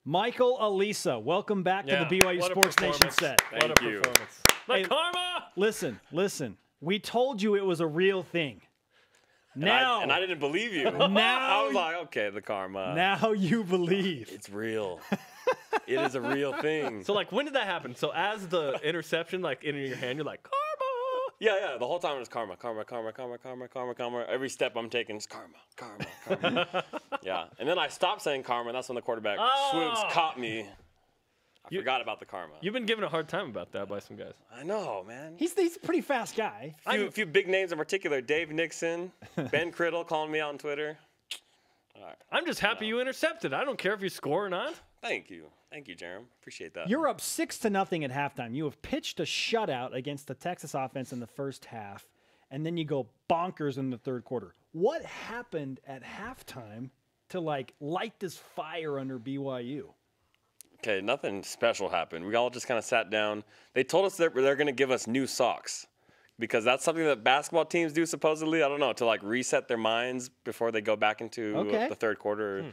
Michael Alisa, welcome back to the BYU Sports Nation set. Thank you. Hey, karma! Listen. We told you it was a real thing. Now, and I didn't believe you. Now, I was like, okay, the karma. Now you believe. It's real. It is a real thing. So, like, when did that happen? So, as the interception, like, in your hand, you're like, karma. Yeah. The whole time it was karma. Every step I'm taking is karma. Yeah. And then I stopped saying karma, and that's when the quarterback swoops, caught me. I forgot about the karma. You've been given a hard time about that by some guys. I know, man. He's a pretty fast guy. A few big names in particular. Dave Nixon, Ben Criddle calling me out on Twitter. All right. I'm just happy you intercepted. I don't care if you score or not. Thank you, Jerem. Appreciate that. You're up 6-0 at halftime. You have pitched a shutout against the Texas offense in the first half, and then you go bonkers in the third quarter. What happened at halftime to like light this fire under BYU? Okay, nothing special happened. We all just kind of sat down. They told us that they're going to give us new socks because that's something that basketball teams do supposedly. I don't know, to like reset their minds before they go back into the third quarter.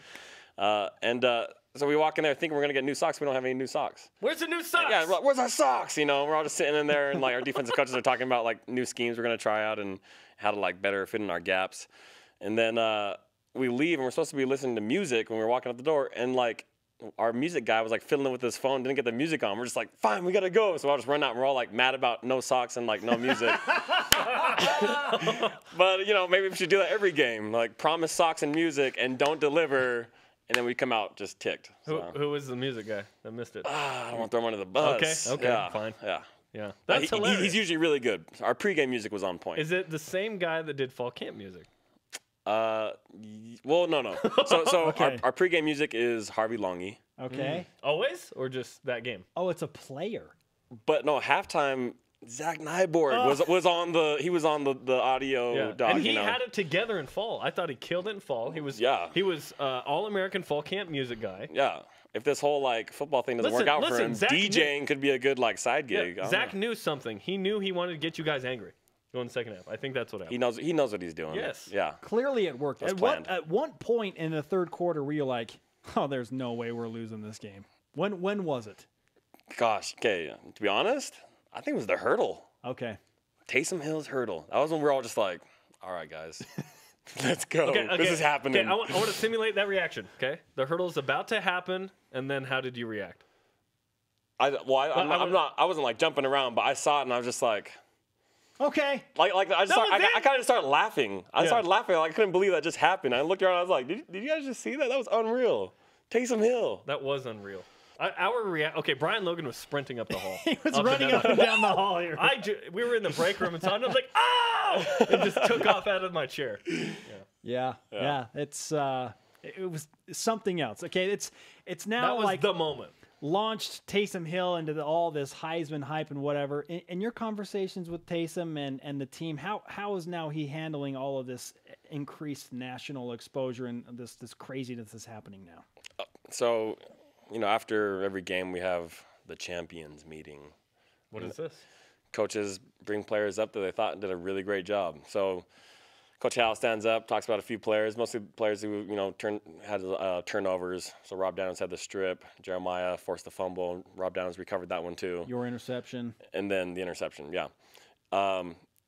So we walk in there thinking we're going to get new socks. We don't have any new socks. Where's the new socks? Yeah, where's our socks? You know, we're all just sitting in there, and like our defensive coaches are talking about like new schemes we're going to try out and how to like better fit in our gaps. And then we leave, and we're supposed to be listening to music when we're walking out the door, and like our music guy was like fiddling with his phone, didn't get the music on. We're just like, fine, we got to go. So I'll just run out, and we're all like mad about no socks and like no music. But, you know, maybe we should do that every game. Like promise socks and music and don't deliver. And then we come out just ticked. So. Who was the music guy that missed it? I don't want to throw him under the bus. Okay, yeah, fine. Yeah. That's hilarious. He's usually really good. Our pregame music was on point. Is it the same guy that did fall camp music? Well, no. So our pregame music is Harvey Longy. Okay. Always, or just that game? Oh, it's a player. But no, halftime. Zach Nyborg was on the audio doc. And he had it together in fall. I thought he killed it in fall. He was All-American fall camp music guy. Yeah. If this whole like football thing doesn't work out for him, Zach DJing could be a good like side gig. Yeah, Zach knew something. He knew he wanted to get you guys angry. Go in the second half. I think that's what happened. He knows what he's doing. Yes. Yeah. Clearly it worked. At what point in the third quarter were you like, oh, there's no way we're losing this game? When was it? Gosh, okay. To be honest, I think it was the hurdle. Okay. Taysom Hill's hurdle. That was when we were all just like, all right, guys, let's go. Okay. This is happening. Okay, I want to simulate that reaction, okay? The hurdle's about to happen, and then how did you react? I wasn't like jumping around, but I saw it, and I was just like, okay. I kind of started laughing. I started laughing. Like, I couldn't believe that just happened. I looked around. I was like, did you guys just see that? That was unreal. Taysom Hill. That was unreal. Okay, Brian Logan was sprinting up the hall. He was running up and down the hall here. We were in the break room and saw it, and I was like, oh! And just took off out of my chair. Yeah. It was something else. Okay, it's now that was like the moment. Launched Taysom Hill into all this Heisman hype and whatever. In your conversations with Taysom and the team, how is now he handling all of this increased national exposure and this craziness that's happening now? So, you know, after every game we have the champions meeting. What is this? Coaches bring players up that they thought did a really great job. So Coach Hal stands up, talks about a few players, mostly players who, you know, had turnovers. So Rob Downs had the strip. Jeremiah forced the fumble. Rob Downs recovered that one too. Your interception. And then the interception, yeah.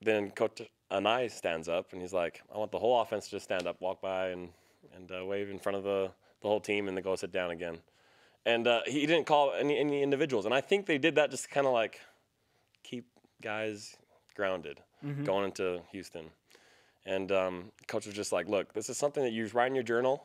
Then Coach Anai stands up, and he's like, I want the whole offense to just stand up, walk by, and wave in front of the whole team, and then go sit down again. And he didn't call any individuals. And I think they did that just kind of like keep guys grounded going into Houston. And coach was just like, look, this is something that you write in your journal,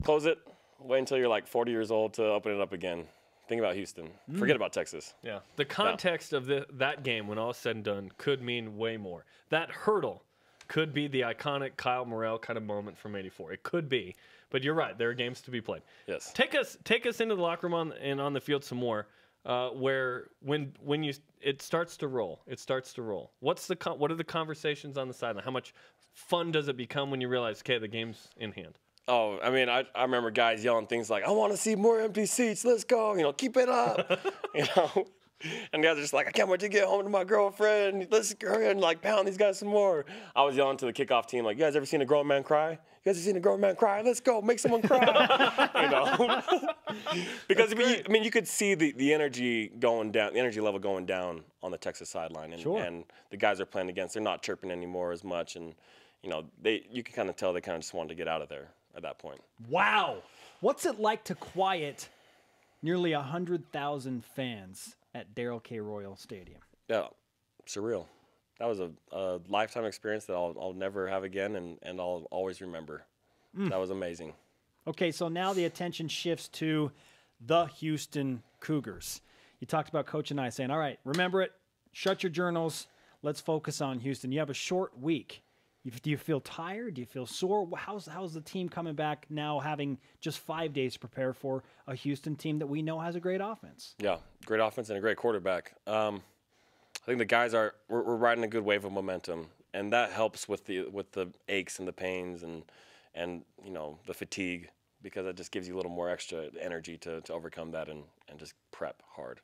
close it, wait until you're like 40 years old to open it up again. Think about Houston. Forget about Texas. Yeah. The context of that game, when all is said and done, could mean way more. That hurdle could be the iconic Kyle Morrell kind of moment from '84. It could be. But you're right. There are games to be played. Yes. Take us into the locker room and on the field some more, where when it starts to roll. It starts to roll. What are the conversations on the sideline? How much fun does it become when you realize, okay, the game's in hand? Oh, I mean, I remember guys yelling things like, I want to see more empty seats. Let's go. You know, keep it up. You know. And guys are just like, I can't wait to get home to my girlfriend. Let's hurry and like pound these guys some more. I was yelling to the kickoff team, like, you guys ever seen a grown man cry? You guys ever seen a grown man cry? Let's go, make someone cry. You know. Because I mean, you could see the energy going down, the energy level going down on the Texas sideline, and, and the guys are playing against, they're not chirping anymore as much, and you know, you can kind of tell they kind of just wanted to get out of there at that point. Wow, what's it like to quiet nearly 100,000 fans at Darrell K. Royal Stadium? Yeah, surreal. That was a lifetime experience that I'll never have again, and I'll always remember. That was amazing. Okay, so now the attention shifts to the Houston Cougars. You talked about Coach and I saying, all right, remember it, shut your journals, let's focus on Houston. You have a short week. Do you feel tired? Do you feel sore? How's the team coming back now, having just 5 days to prepare for a Houston team that we know has a great offense? Yeah, great offense and a great quarterback. I think the guys we're riding a good wave of momentum, and that helps with the aches and the pains and you know, the fatigue, because it just gives you a little more extra energy to overcome that and just prep hard.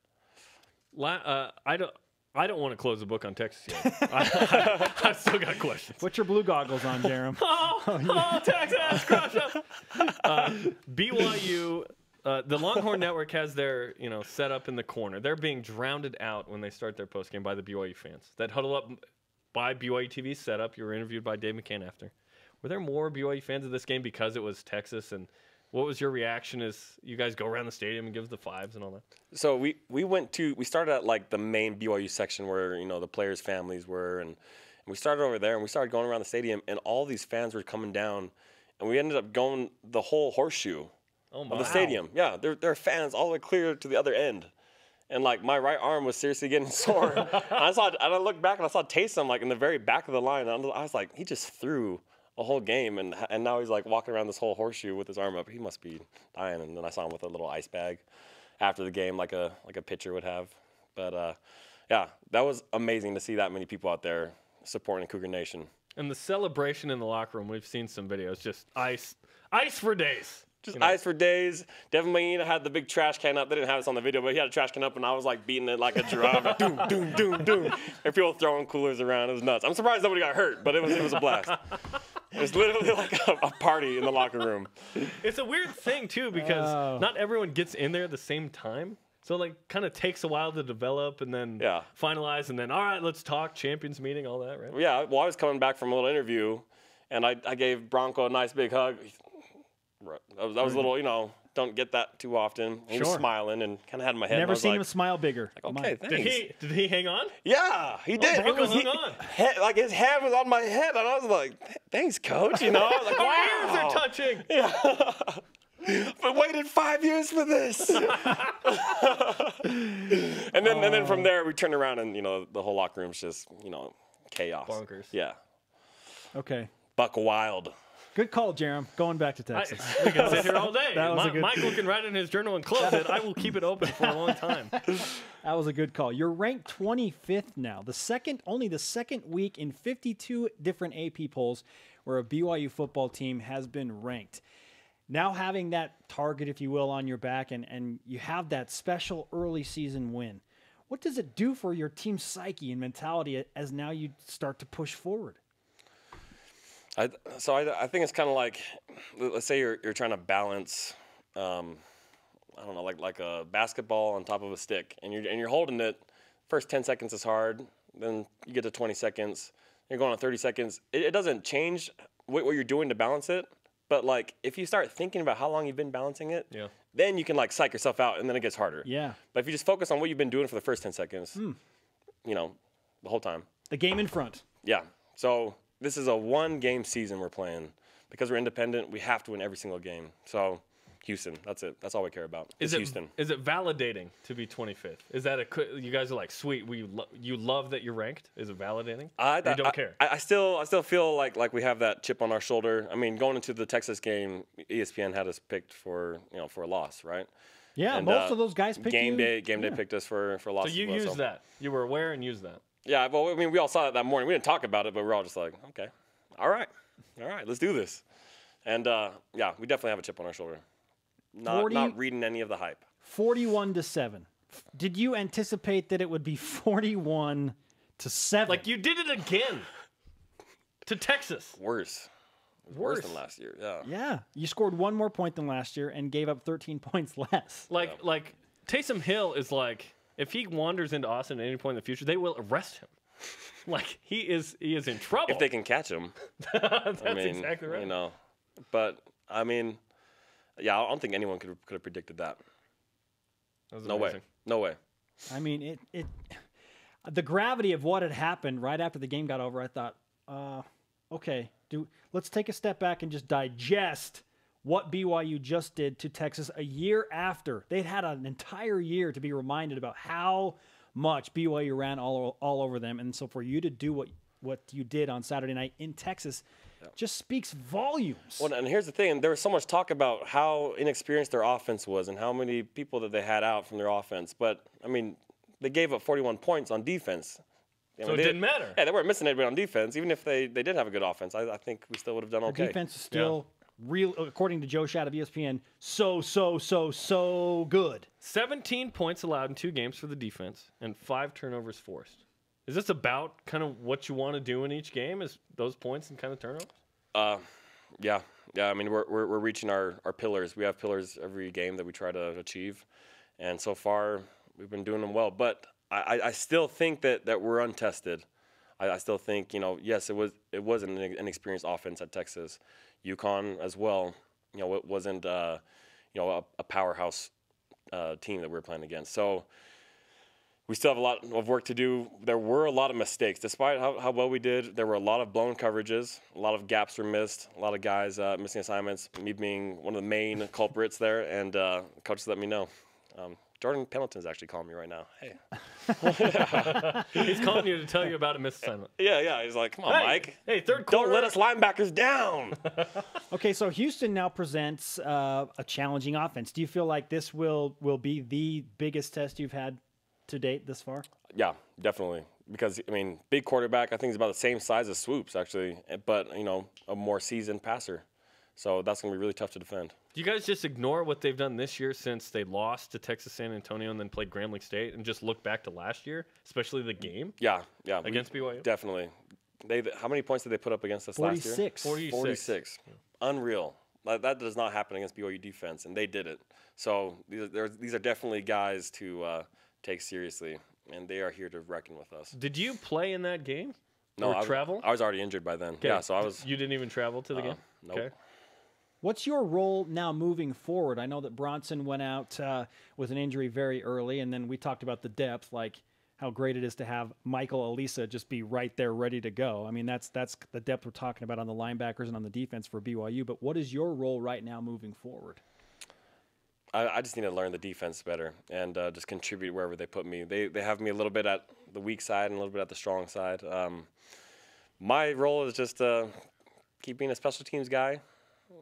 I don't want to close the book on Texas yet. I still got questions. Put your blue goggles on, Jerem. Texas, crush up. BYU, the Longhorn Network has their set up in the corner. They're being drowned out when they start their postgame by the BYU fans that huddle up by BYU TV setup. You were interviewed by Dave McCann after. Were there more BYU fans of this game because it was Texas? And what was your reaction as you guys go around the stadium and give the fives and all that? So we started at like the main BYU section where the players' families were, and we started over there, and we started going around the stadium, and all these fans were coming down, and we ended up going the whole horseshoe of the stadium. Yeah, there are fans all the way clear to the other end. And like my right arm was seriously getting sore. And I looked back and I saw Taysom like in the very back of the line. And I was like, he just threw a whole game, and now he's like walking around this whole horseshoe with his arm up. He must be dying. And then I saw him with a little ice bag after the game, like a pitcher would have. But yeah, that was amazing to see that many people out there supporting Cougar Nation. And the celebration in the locker room, we've seen some videos, just ice for days. Just ice for days. Devin Maina had the big trash can up. They didn't have this on the video, but he had a trash can up, and I was like beating it like a drum. Doom, doom, doom, doom. And people throwing coolers around. It was nuts. I'm surprised nobody got hurt, but it was a blast. It was literally like a party in the locker room. It's a weird thing, too, because not everyone gets in there at the same time. So, like, kind of takes a while to develop and then finalize, and then, all right, let's talk, champions meeting, all that, right? Yeah, well, I was coming back from a little interview, and I gave Bronco a nice big hug. That was a little, don't get that too often. He was smiling and kind of had my head. Never seen him smile bigger. Like, okay, thanks. Did he hang on? Yeah, he did. Bronco hung on. Like his hand was on my head, and I was like, thanks, coach. I was like, wow. Our ears are touching. Yeah. But waited 5 years for this. and then from there we turned around and the whole locker room's just chaos. Bonkers. Yeah. Okay. Buck wild. Good call, Jerem. Going back to Texas. We can sit here all day. Michael can write in his journal and close it. I will keep it open for a long time. That was a good call. You're ranked 25th now. Only the second week in 52 different AP polls where a BYU football team has been ranked. Now having that target, if you will, on your back, and you have that special early season win, what does it do for your team's psyche and mentality as now you start to push forward? I think it's kind of like, let's say you're trying to balance, I don't know, like a basketball on top of a stick, and you're holding it. First 10 seconds is hard, then you get to 20 seconds, you're going on 30 seconds. It doesn't change what you're doing to balance it, but like if you start thinking about how long you've been balancing it, then you can like psych yourself out, and then it gets harder. Yeah. But if you just focus on what you've been doing for the first 10 seconds, the whole time. The game in front. Yeah. So this is a one-game season we're playing. Because we're independent, we have to win every single game. So, Houston, that's it. That's all we care about. Houston. Is it validating to be 25th? Is that you guys are like, sweet, you love that you're ranked? Is it validating? You don't care? I still feel like we have that chip on our shoulder. I mean, going into the Texas game, ESPN had us picked for a loss, right? Yeah, and most of those guys picked Game day picked us for a loss. So you used that. You were aware and used that. Yeah, well, I mean, we all saw it that morning. We didn't talk about it, but we're all just like, okay, all right, let's do this. And, yeah, we definitely have a chip on our shoulder. Not reading any of the hype. 41-7. Did you anticipate that it would be 41-7? Like, you did it again to Texas. Worse. was worse than last year. Yeah. Yeah. You scored one more point than last year and gave up 13 points less. Like Taysom Hill is like, if he wanders into Austin at any point in the future, they will arrest him. Like he is in trouble. If they can catch him. That's exactly right. You know, but I mean, yeah, I don't think anyone could have predicted that. No way. No way. I mean, the gravity of what had happened right after the game got over, I thought, okay, let's take a step back and just digest what BYU just did to Texas a year after. They'd had an entire year to be reminded about how much BYU ran all over them. And so for you to do what you did on Saturday night in Texas just speaks volumes. Well, and here's the thing. There was so much talk about how inexperienced their offense was and how many people that they had out from their offense. But, I mean, they gave up 41 points on defense. So it didn't matter. Yeah, they weren't missing anybody on defense. Even if they did have a good offense, I think we still would have done okay. The defense is still real, according to Joe Schad of ESPN, so good. 17 points allowed in 2 games for the defense and 5 turnovers forced. Is this about kind of what you want to do in each game? Is those points and kind of turnovers? Yeah. I mean, we're reaching our pillars. We have pillars every game that we try to achieve, and so far we've been doing them well. But I still think that we're untested. I still think, you know, yes, it was an inexperienced offense at Texas, UConn as well. You know, it wasn't a powerhouse team that we were playing against. So we still have a lot of work to do. There were a lot of mistakes. Despite how well we did, there were a lot of blown coverages. A lot of gaps were missed. A lot of guys missing assignments, me being one of the main culprits there. And coaches let me know. Jordan Pendleton's actually calling me right now. Hey. He's calling you to tell you about a missed assignment. Yeah. He's like, come on, Mike. Hey, third quarter. Don't let us linebackers down. Okay, so Houston now presents a challenging offense. Do you feel like this will be the biggest test you've had to date this far? Yeah, definitely. Because, I mean, big quarterback, I think he's about the same size as Swoops, actually, but, you know, a more seasoned passer. So that's going to be really tough to defend. Do you guys just ignore what they've done this year since they lost to Texas San Antonio and then played Grambling State and just look back to last year, especially the game? Yeah. Against BYU? Definitely. How many points did they put up against us last year? 46. Unreal. That does not happen against BYU defense, and they did it. So these are definitely guys to take seriously, and they are here to reckon with us. Did you play in that game? No, or travel? I was already injured by then. Okay. Yeah, so I was. You didn't even travel to the game? Nope. Okay. What's your role now moving forward? I know that Bronson went out with an injury very early, and then we talked about the depth, like how great it is to have Michael Alisa just be right there ready to go. I mean, that's the depth we're talking about on the linebackers and on the defense for BYU. But what is your role right now moving forward? I just need to learn the defense better and just contribute wherever they put me. They have me a little bit at the weak side and a little bit at the strong side. My role is just keep being a special teams guy,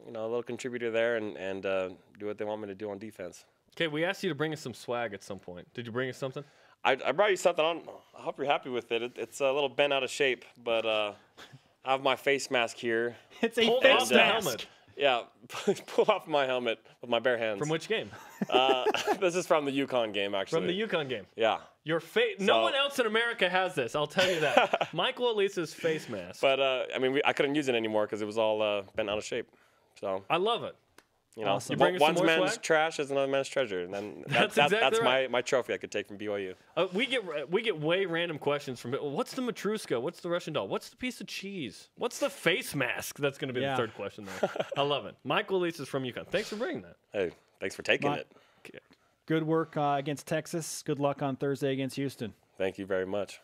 you know, a little contributor there, and do what they want me to do on defense. Okay, we asked you to bring us some swag at some point. Did you bring us something? I brought you something on. I hope you're happy with it. It's a little bent out of shape, but I have my face mask here. It's a face mask. Helmet. Yeah, pull off my helmet with my bare hands. From which game? This is from the UConn game, actually. From the UConn game. Yeah. Your face. No one else in America has this. I'll tell you that. Michael Alisa's face mask. But I mean, I couldn't use it anymore because it was all bent out of shape. So I love it. You know, Awesome. One man's trash is another man's treasure, and then that's right. my trophy I could take from BYU. We get way random questions from. What's the Matrushka? What's the Russian doll? What's the piece of cheese? What's the face mask? That's going to be the third question there. I love it. Michael Alisa's from UConn. Thanks for bringing that. Hey, thanks for taking it. Good work against Texas. Good luck on Thursday against Houston. Thank you very much.